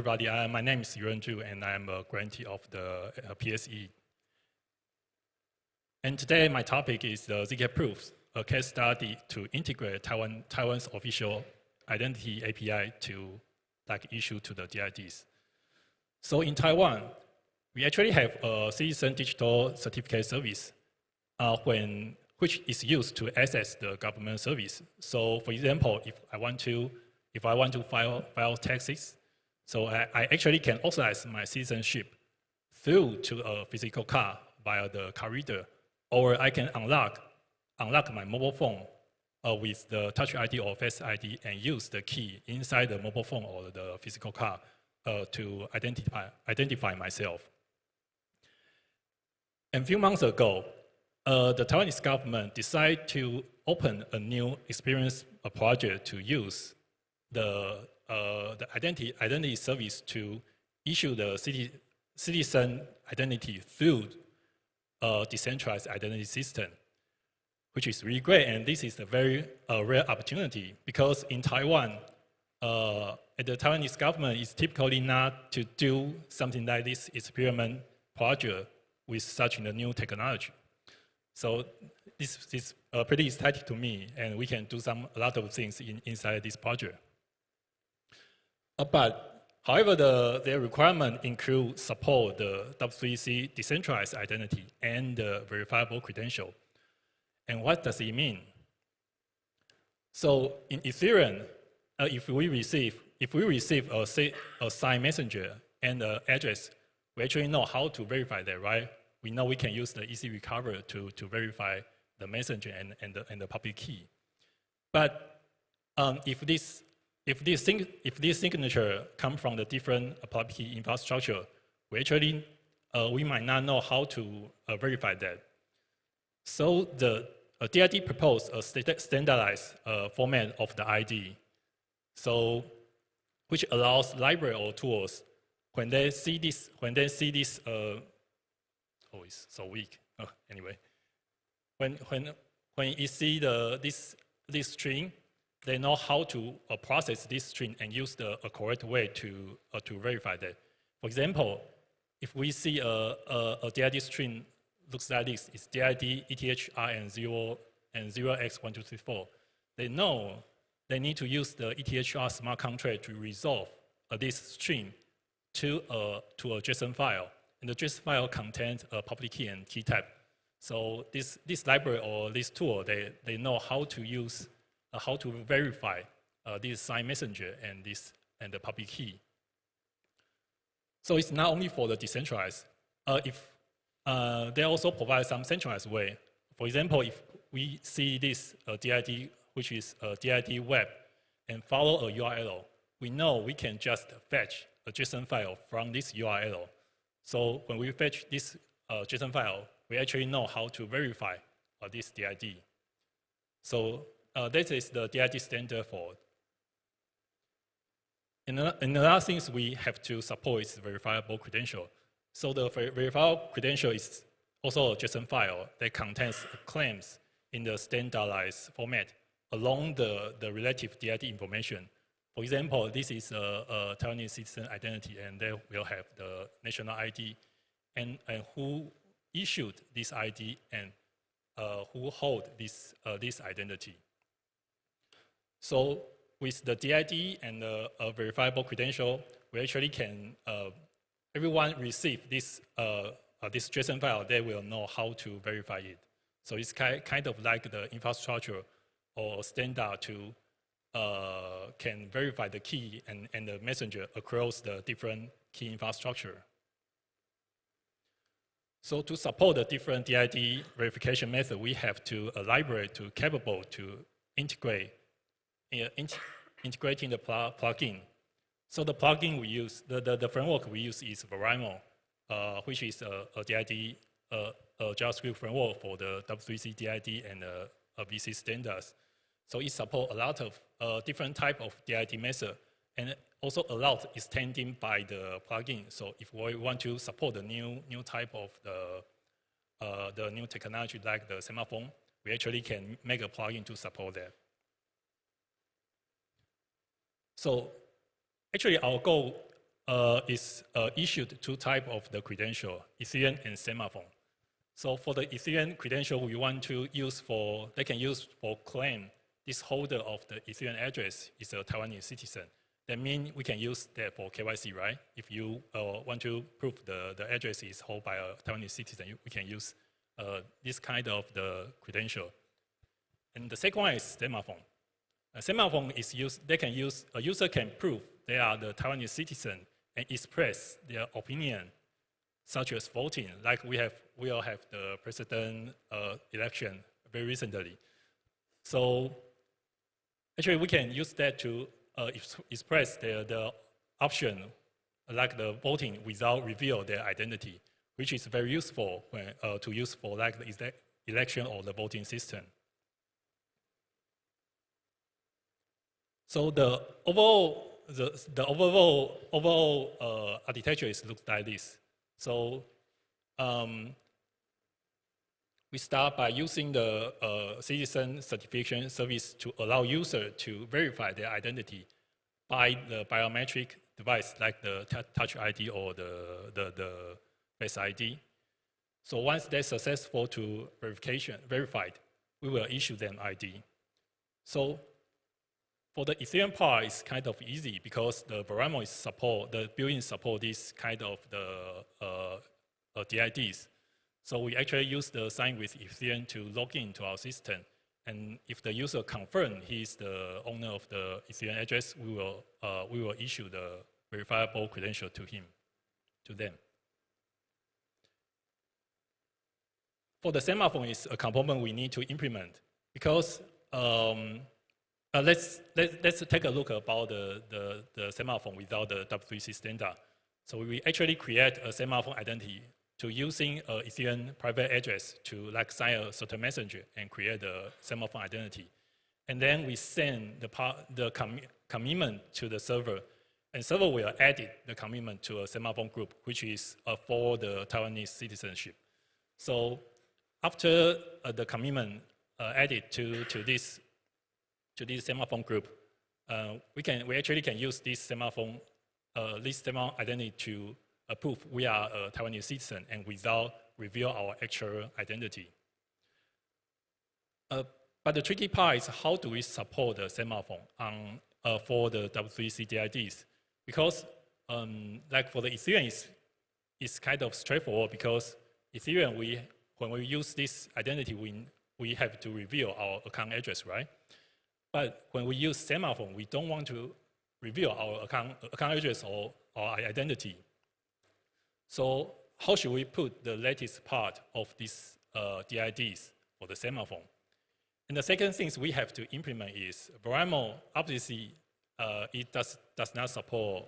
everybody. My name is Yuren and I'm a grantee of the PSE. And today my topic is the ZK Proofs, a case study to integrate Taiwan's official identity API to issue to the DIDs. So in Taiwan, we actually have a citizen digital certificate service which is used to access the government service. So for example, if I want to file taxes, so I actually can authorize my citizenship through to a physical card via the card reader, or I can unlock my mobile phone with the Touch ID or Face ID and use the key inside the mobile phone or the physical card to identify myself. And a few months ago, the Taiwanese government decided to open a new experience project to use the identity service to issue the citizen identity through a decentralized identity system, which is really great. And this is a very rare opportunity because in Taiwan, the Taiwanese government is typically not to do something like this experiment project with such a new technology. So this is pretty exciting to me, and we can do a lot of things inside this project. But however, their requirement include support the W3C decentralized identity and the verifiable credential. And what does it mean? So in Ethereum, if we receive a signed messenger and an address, we actually know how to verify that, right? We know we can use the easy recover to verify the messenger and the public key. But if this signature come from the different public key infrastructure, we might not know how to verify that. So the DID proposed a standardized format of the ID, so which allows library or tools when they see this. Oh, it's so weak. Oh, anyway, when you see this string, they know how to process this string and use the correct way to verify that. For example, if we see a DID string looks like this, it's DID, ETHR, and 0x1234. They know they need to use the ETHR smart contract to resolve this string to a JSON file. And the JSON file contains a public key and key type. So this library or this tool, they know how to use, how to verify this signed messenger and the public key. So it's not only for the decentralized. They also provide some centralized way. For example, if we see this DID, which is a DID web, and follow a URL, we know we can just fetch a JSON file from this URL. So when we fetch this JSON file, we actually know how to verify this DID. So this is the DID standard for. And another thing we have to support is verifiable credential. So the verifiable credential is also a JSON file that contains claims in the standardized format along the relative DID information. For example, this is a Taiwanese citizen identity, and they will have the national ID and who issued this ID and who hold this identity. So with the DID and the verifiable credential, we actually can, everyone receive this JSON file, they will know how to verify it. So it's kind of like the infrastructure or standard to can verify the key and the messenger across the different key infrastructure. So to support the different DID verification method, we have to a library to capable to integrating the plugin. So the plugin we use, the framework we use is Programmable, which is a DID JavaScript framework for the W3C DID and VC standards. So it supports a lot of different type of DID method, and also allows extending by the plugin. So if we want to support the new type of the new technology like the semaphore, we actually can make a plugin to support that. So actually our goal issued two types of the credential, Ethereum and semaphore. So for the Ethereum credential, we want to use they can use for claim this holder of the Ethereum address is a Taiwanese citizen. That means we can use that for KYC, right? If you want to prove the address is held by a Taiwanese citizen, we can use this kind of the credential. And the second one is semaphore. A semaphore is a user can prove they are the Taiwanese citizen and express their opinion, such as voting, like we all have the president election very recently. So actually we can use that to express the option, like the voting, without reveal their identity, which is very useful when, to use for like the election or the voting system. So the overall architecture looks like this. So we start by using the citizen certification service to allow users to verify their identity by the biometric device like the Touch ID or the Face ID. So once they're successful to verified, we will issue them ID. So for the Ethereum part, it's kind of easy because the Programmable the built-in support this kind of the DIDs. So we actually use the sign with Ethereum to log into our system. And if the user confirms he's the owner of the Ethereum address, we will issue the verifiable credential to them. For the semaphore is a component we need to implement because let's take a look about the semaphore without the W3C standard. So we actually create a semaphore identity to using Ethereum private address to like sign a certain messenger and create a semaphore identity. And then we send the commitment to the server, and server will edit the commitment to a semaphore group, which is for the Taiwanese citizenship. So after the commitment added to this semaphore group, we actually can use this semaphore identity to prove we are a Taiwanese citizen and without reveal our actual identity. But the tricky part is how do we support the semaphore for the W3C DIDs? Because like for the Ethereum, it's kind of straightforward because Ethereum, when we use this identity, we have to reveal our account address, right? But when we use semaphore, we don't want to reveal our account address or our identity. So how should we put the latest part of these DIDs for the semaphore? And the second thing we have to implement is Programmable. Obviously, it does not support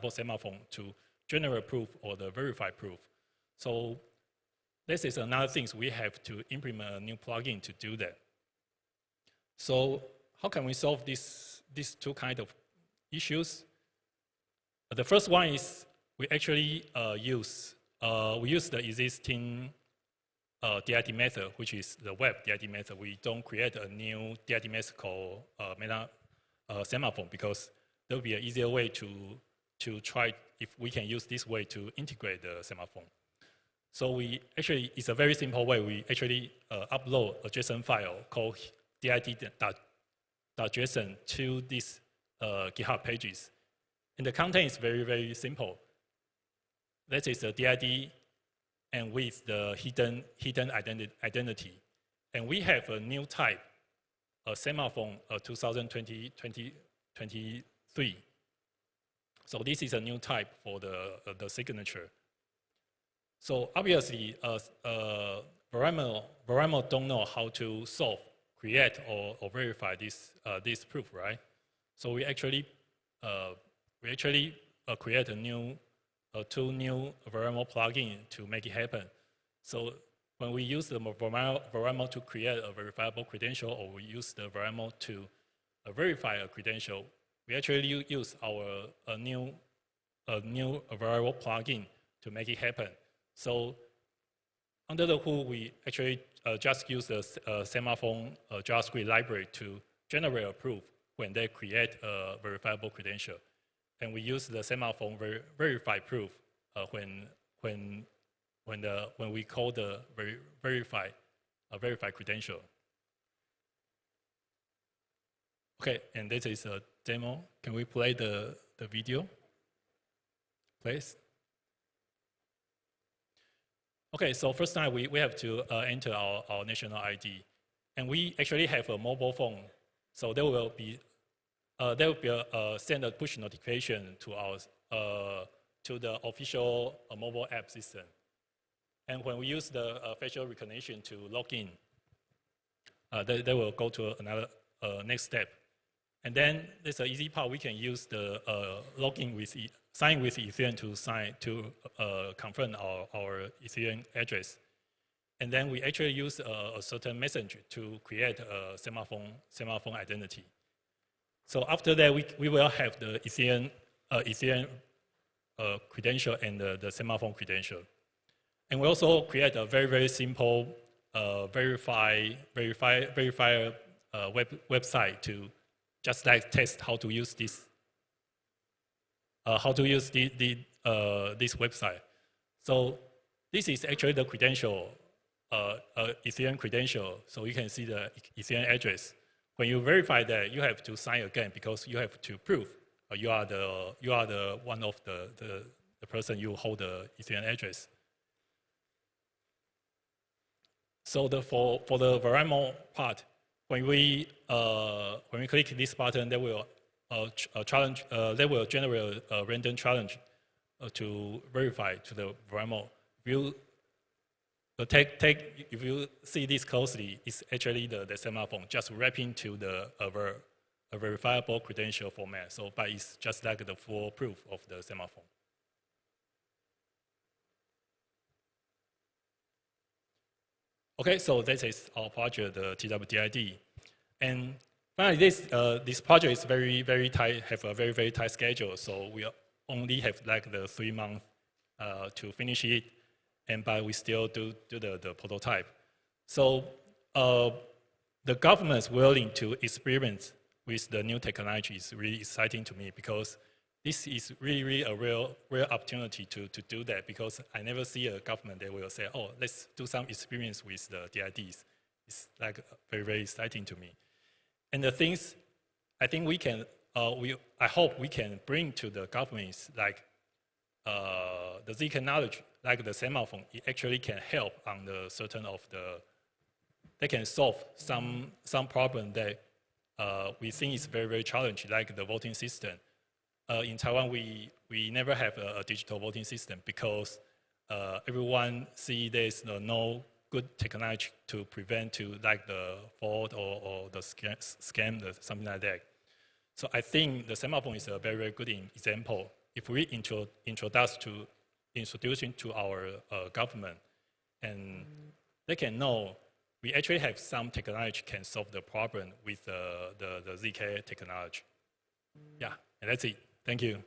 semaphore to generate proof or the verified proof. So this is another thing we have to implement a new plugin to do that. So how can we solve these two kind of issues? The first one is we actually use the existing DID method, which is the web DID method. We don't create a new DID method called semaphore because there will be an easier way to try if we can use this way to integrate the semaphore. So it's a very simple way. We actually upload a JSON file called did.json to these GitHub pages. And the content is very, very simple. That is the DID and with the hidden identity. And we have a new type, a semaphore 2023. So this is a new type for the signature. So obviously, Programmable don't know how to create or verify this proof, right? So we actually create two new Programmable plugin to make it happen. So when we use the Programmable to create a verifiable credential, or we use the Programmable to verify a credential, we actually use our new Programmable plugin to make it happen. So under the hood, we actually just use the semaphore JavaScript library to generate a proof when they create a verifiable credential. and we use the semaphore verify proof when we call the verify credential. Okay, and this is a demo. Can we play the video, please? Okay, so first time we have to enter our national ID, and we actually have a mobile phone, so there will be send a push notification to our to the official mobile app system, and when we use the facial recognition to log in, they will go to another next step, and then there's an easy part. We can use the login with sign with Ethereum to confirm our Ethereum address. And then we actually use a certain message to create a semaphore identity. So after that, we will have the Ethereum credential and the semaphore credential. And we also create a very, very simple verifier website to just like test how to use this this website. So this is actually the credential, Ethereum credential. So you can see the Ethereum address. When you verify that, you have to sign again because you have to prove you are the one of the person you hold the Ethereum address. So for the Programmable part, when we click this button, they will they will generate a random challenge to verify to the Programmable. If you see this closely, it's actually the semaphore just wrapping to the a verifiable credential format. So, but it's just like the full proof of the semaphore. Okay, so this is our project, the TWDID, and finally, this project is very tight, have a very tight schedule. So we only have like the 3 months to finish it, but we still do the prototype. So the government is willing to experiment with the new technology. Is really exciting to me because this is really a real opportunity to do that, because I never see a government that will say, oh, let's do some experience with the DIDs. It's like very exciting to me. And the things I think we can, I hope we can bring to the government is like the ZK knowledge, like the semaphore, it actually can help on the certain of they can solve some problem that we think is very challenging, like the voting system. In Taiwan, we never have a digital voting system because everyone see there's no good technology to prevent like the fraud or the scam, something like that. So I think the semaphore is a very good example. If we introduce to our government, and they can know we actually have some technology can solve the problem with the ZK technology. Yeah, and that's it. Thank you.